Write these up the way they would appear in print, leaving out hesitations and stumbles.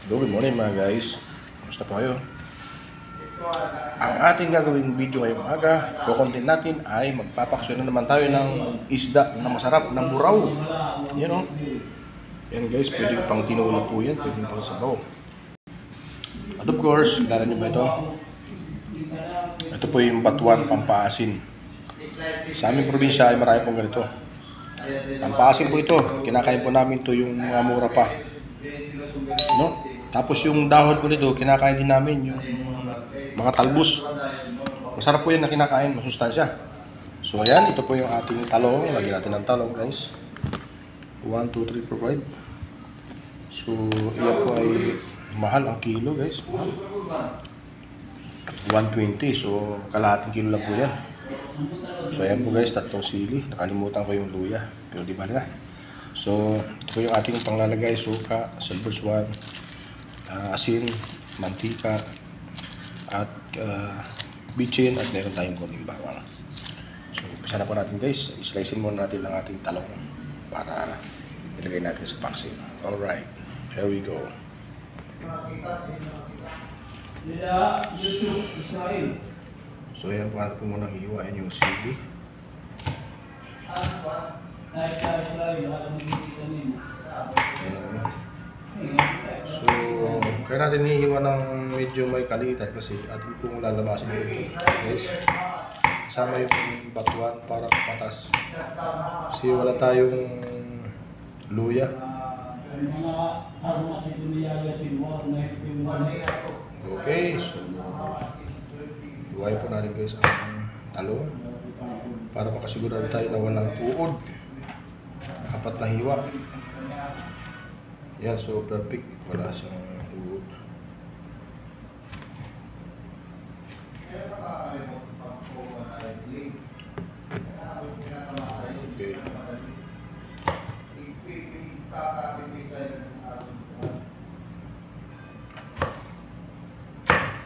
Good morning mga guys. Kumusta po kayo? Ang ating gagawing video ngayong umaga, kukontent natin ay magpapaksyon na naman tayo ng isda na masarap ng buraw. Yan o. Yan guys, pwedeng pang tinula po yan, pwedeng pang sabaw. At of course, kilala nyo ba ito? Ito po yung batuan pampaasin. Sa aming probinsya ay marami pong ganito. Pampaasin po ito. Kinakain po namin ito yung mga mura pa. No? Tapos yung dahon po nito, kinakain din namin yung mga talbos. Masarap po yan na kinakain, masustansya. So ayan, ito po yung ating talong. Lagyan natin ng talong guys. 1, 2, 3, 4, 5. So yan po ay mahal ang kilo guys. 120. So kalahating kilo lang po yan. So ayan po guys, 3 sili. Nakalimutan ko yung luya. Pero di bali na. So ito po yung ating panglalagay. Suka, silver swan, asin, mantika, at bitchin, at meron tayong konting bawang. So, umpisa na po natin guys. Slicein muna natin ang ating talong para ilagay natin sa paksiw. Alright, here we go. So, ayan po natin po muna hiwain yung sili. So, kaya natin hihiwa ng medyo may kaliitan kasi atin pong lalamasin dito guys. Kasama yung batuan para patas. Kasi wala tayong luya. Okay, so hiwain po natin guys ang talong para makasigurado tayo na walang uod. 4 na hiwa. Yan, so perfect. Wala siyang uod. Okay.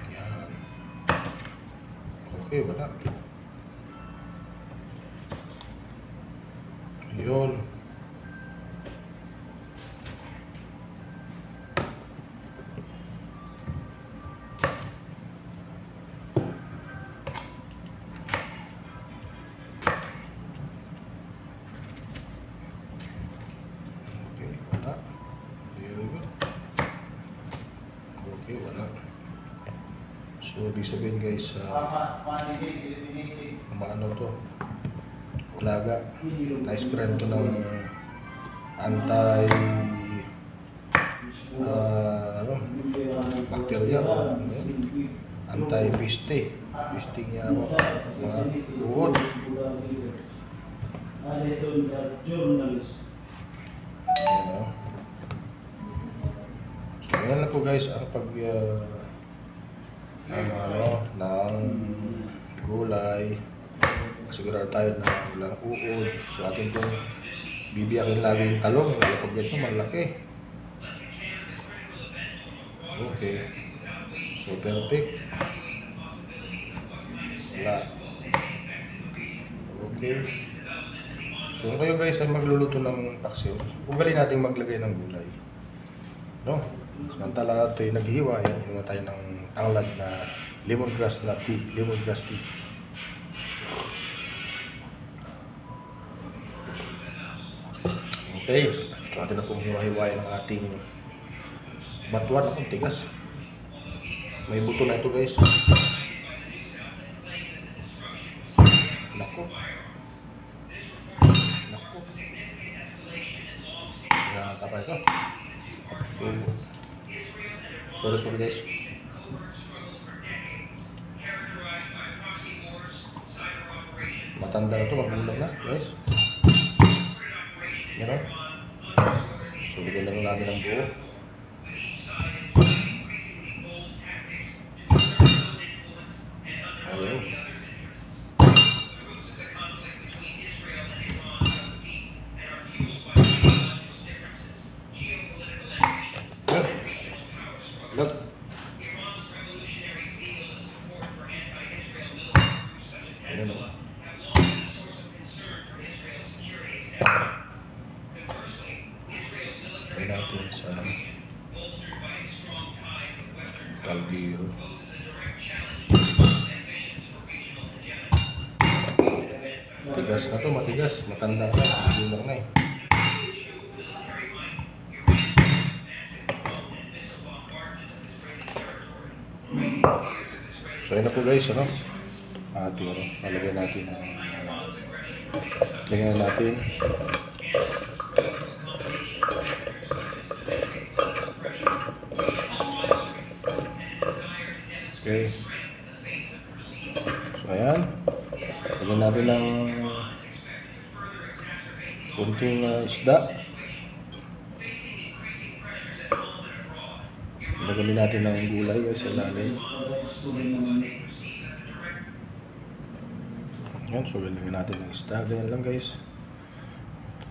Yan. Okay, wala. Yun. Okay, wala. So, ibig sabihin guys, maano to? Laga. Na-sprayan ko ng anti bacteria o anti-peste. Peste niya ako. Mga uod. Ayan o. So, ayan na po guys ang ng gulay. Sigurado tayo na walang uod. So atin pong bibiyakin lagi yung talong. Lalo pag ito malaki. Okay. So perfect. Wala. Okay. So kayo guys ay magluluto ng paksiw, ugali natin maglagay ng gulay. No? Samantala ito yung naghihiwa. Yan yung tayo ng tanglad na lemongrass na tea. Lemongrass tea. Okay. So atin na pong hiwa-hiwain ang ating batuan. Ang tigas. May buto na ito guys. Nako. Nako. Kaya tapa ito. So, sorry guys. Matanda na ito, magulang na guys. Yan o. So, bigyan lang natin ng buo. Ayaw. Look. Ayan o. Try natin sa Caldero. Matigas na to, matigas. Matanda na, hindi lang na eh. So yun na po guys, ano? Ating ano, lalagyan natin ang lagyan natin. Okay. So ayan. Lagyan natin ng kunting isda. Lagyan din natin ng gulay guys sa ilalim. Yan, so lagyan natin ng isda. Ganyan lang guys.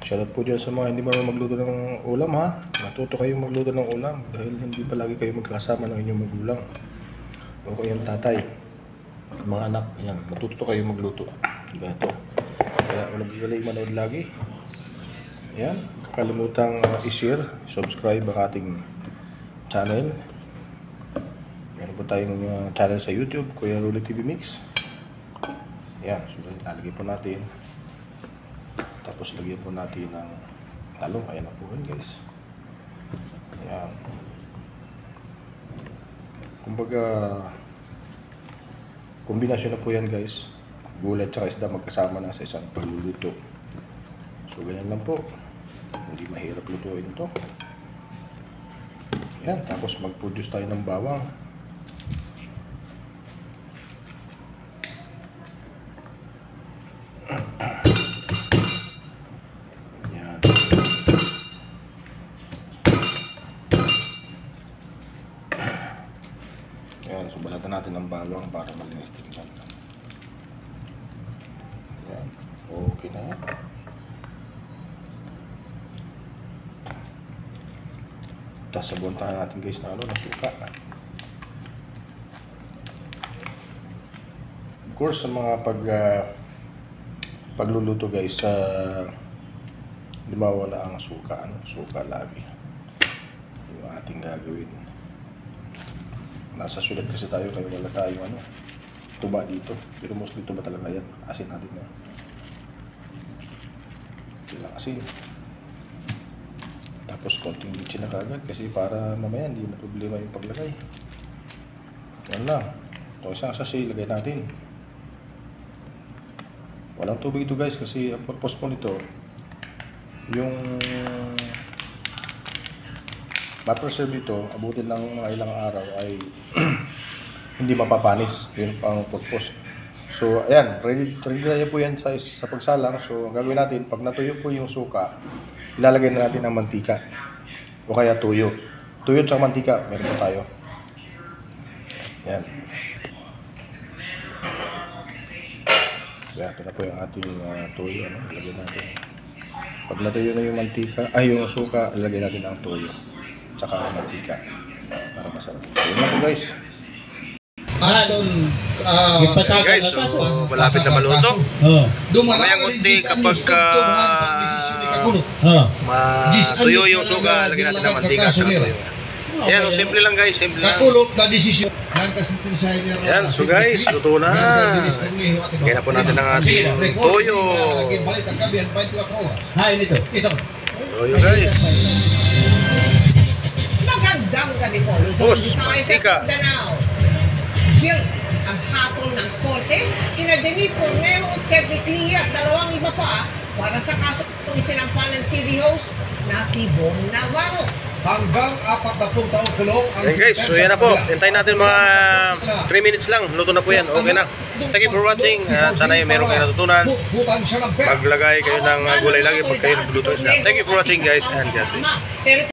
Shoutout po dyan sa mga hindi marunong magluto ng ulam ha. Matuto kayong magluto ng ulam dahil hindi palagi kayo magkakasama ng inyong magulang o kayong tatay. Mga anak, yan, matuto kayong magluto. Ito. Kaya walang bigalay manood lagi. Yan, kakalimutang i-share, subscribe ang ating channel. Meron po tayong channel sa YouTube, Kuya Rolly TV Mix. Yan, so lalagay po natin. Tapos lagyan po natin ng talong. Ayan na po yun guys. Ayan. Kumbaga kombinasyon na po yan guys. Gulay at isda magkasama na sa isang pagluluto. So ganyan lang po. Hindi mahirap lutuin ito. Ayan. Tapos mag-produce tayo ng bawang. Ayan, so balatan natin ang bawang para malinis tingnan. Ayan, okay na yan. Tapos sabuntahan natin guys na na suka. Of course, sa mga pagluluto guys, hindi mawala ang suka, suka lagi. Yung ating gagawin. Nasa sulat kasi tayo kaya wala tayong tuba dito. Pero mostly tuba talaga yan. Asin natin na. Kailangan asin. Tapos konting bitchin na kagad kasi para mamaya hindi na problema yung paglagay. Yan lang. Ito isang sachet ilagay natin. Walang tubig ito guys kasi ang purpose po nito yung ma-preserve ito, abutin ng mga ilang araw ay hindi mapapanis. Yun ang purpose. So, ayan, ready na po yan sa pagsalang. So, ang gagawin natin, pag natuyo po yung suka, ilalagay na natin ang mantika. O kaya tuyo. Tuyo at mantika, meron po tayo. Ayan. Ayan, ito na po yung ating tuyo. Ilagay natin. Pag natuyo na yung mantika, yung suka, ilagay natin ang tuyo. Tsaka ang mantika para masarap. Yun lang po guys. Guys, so malapit na maluto. Mamayang unti kapag matuyo yung suka, lagyan natin ng mantika sa tuyo. Ayan, simple lang guys, simple lang. Ayan, so guys, luto na. Lagyan na po natin ng ating toyo. Toyo guys. Magandang gabi po. Boss, mantika. Built ang hatol ng korte, kina Denise Cornejo, Cedric Lia at dalawang iba pa para sa kaso itong isinampan ng TV host na si Bong Navarro. Hanggang 40 taong kulong ang guys, so yan na po. Hintayin natin mga 3 minutes lang. Luto na po yan. Okay na. Thank you for watching. Sana yung meron kayo natutunan. Maglagay kayo ng gulay lagi pag kayo nagluto. Thank you for watching guys and God bless.